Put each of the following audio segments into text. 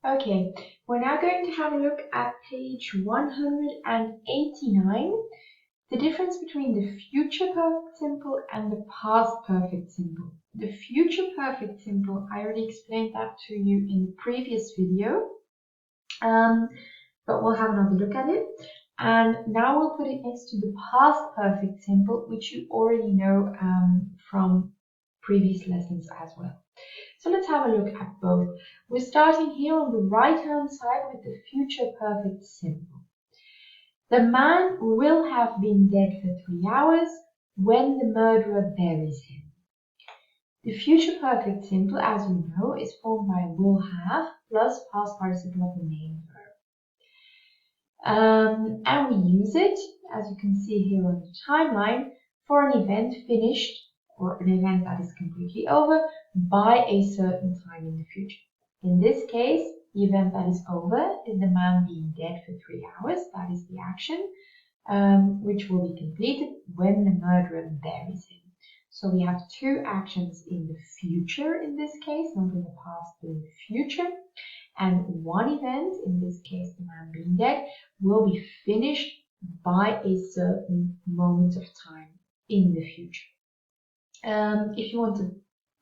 Okay, we're now going to have a look at page 189, the difference between the future perfect simple and the past perfect simple. The future perfect simple, I already explained that to you in the previous video, but we'll have another look at it. And now we'll put it next to the past perfect simple, which you already know from previous lessons as well. So let's have a look at both. We're starting here on the right-hand side with the future perfect simple. The man will have been dead for 3 hours when the murderer buries him. The future perfect simple, as we know, is formed by will have plus past participle of the main verb. And we use it, as you can see here on the timeline, for an event finished or an event that is completely over by a certain time in the future. In this case, the event that is over is the man being dead for 3 hours. That is the action, which will be completed when the murderer buries him. So we have two actions in the future in this case, not in the past but in the future. And one event, in this case the man being dead, will be finished by a certain moment of time in the future. If you want to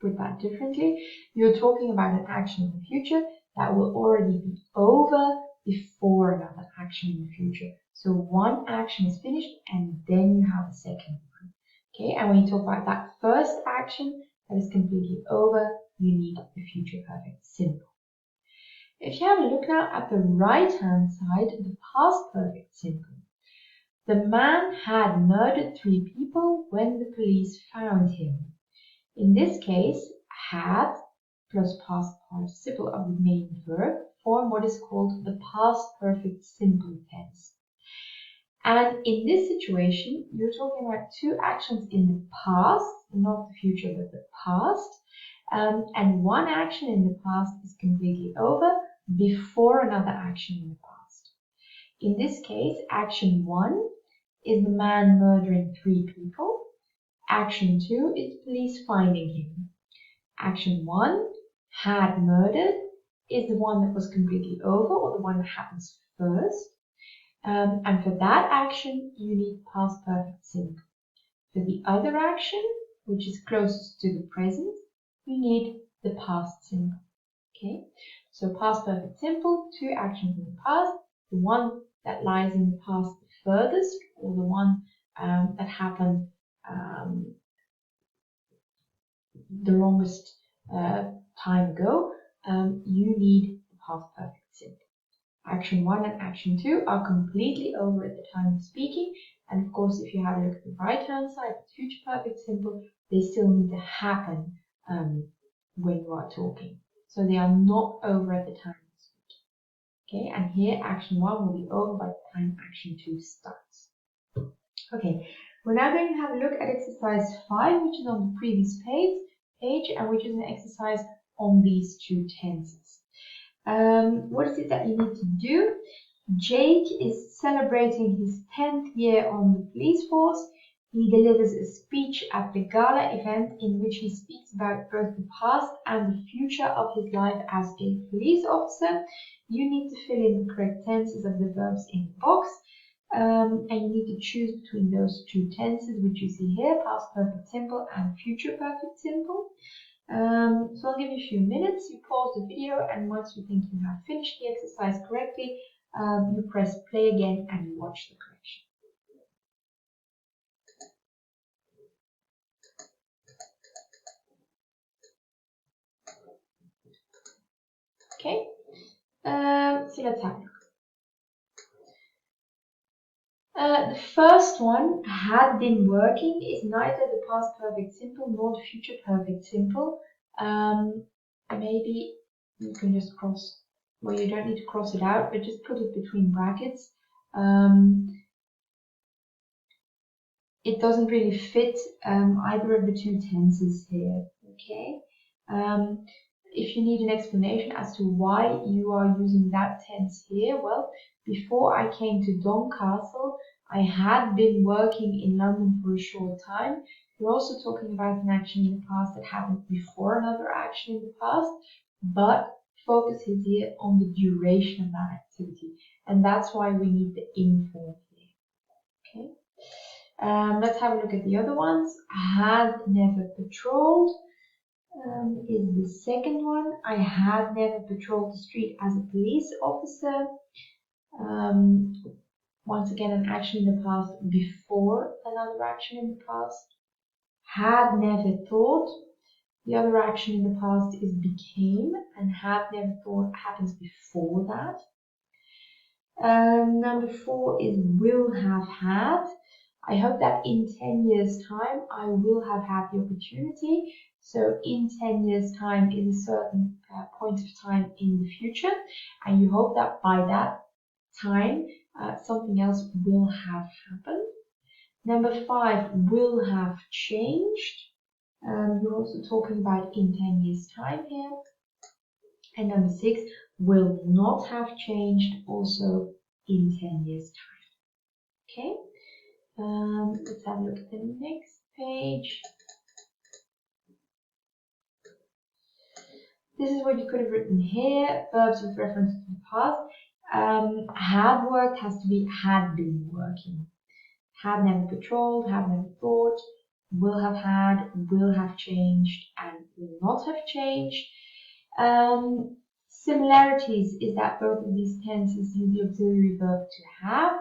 put that differently, you're talking about an action in the future that will already be over before another action in the future. So one action is finished and then you have a second one. Okay, and when you talk about that first action that is completely over, you need the future perfect simple. If you have a look now at the right-hand side, the past perfect simple. The man had murdered 3 people when the police found him. In this case, had plus past participle of the main verb form what is called the past perfect simple tense. And in this situation, you're talking about two actions in the past, not the future, but the past. And one action in the past is completely over before another action in the past. In this case, action 1 is the man murdering 3 people. Action 2 is police finding him. Action 1, had murdered, is the one that was completely over, or the one that happens first. And for that action, you need past perfect simple. For the other action, which is closest to the present, you need the past simple. Okay, so past perfect simple, two actions in the past, the one that lies in the past the furthest, or the one that happened the longest time ago, you need the past perfect simple. Action 1 and action 2 are completely over at the time of speaking, and of course if you have a look at the right hand side, the future perfect simple, they still need to happen when you are talking. So they are not over at the time of speaking. Okay, and here action 1 will be over by the time action 2 starts. Okay, we're now going to have a look at exercise 5, which is on the previous page, and which is an exercise on these two tenses. What is it that you need to do? Jake is celebrating his 10th year on the police force. He delivers a speech at the gala event in which he speaks about both the past and the future of his life as a police officer. You need to fill in the correct tenses of the verbs in the box. And you need to choose between those two tenses, which you see here, past perfect simple and future perfect simple. So I'll give you a few minutes, you pause the video, and once you think you have finished the exercise correctly, you press play again and you watch the correction. Okay, so let's have a look. The first one, had been working, is neither the past perfect simple nor the future perfect simple. Maybe you can just cross, well, you don't need to cross it out, but just put it between brackets. It doesn't really fit either of the two tenses here, okay? If you need an explanation as to why you are using that tense here, well, before I came to Doncaster, I had been working in London for a short time. You're also talking about an action in the past that happened before another action in the past, but focuses here on the duration of that activity, and that's why we need the inform here. Okay. Let's have a look at the other ones. Had never patrolled is the second one. I had never patrolled the street as a police officer. Once again, an action in the past before another action in the past. Had never thought. The other action in the past is became, and had never thought happens before that. Number 4 is will have had. I hope that in 10 years time I will have had the opportunity. So in 10 years time is a certain point of time in the future, and you hope that by that time something else will have happened. Number 5, will have changed. You're also talking about in 10 years time here. And number 6, will not have changed, also in 10 years time. Okay. Let's have a look at the next page. This is what you could have written here, verbs with reference to the past. Had worked has to be had been working. Had never patrolled, had never thought, will have had, will have changed, and will not have changed. Similarities is that both of these tenses use the auxiliary verb to have,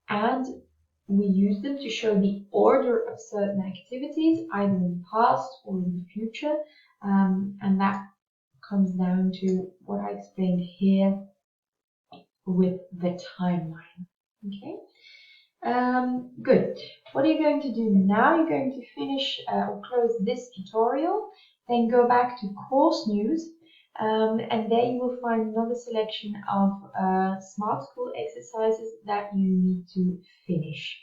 and we use them to show the order of certain activities, either in the past or in the future, and that comes down to what I explained here with the timeline. Okay. Good. What are you going to do now? You're going to finish or close this tutorial, then go back to course news, and there you will find another selection of Smart School exercises that you need to finish.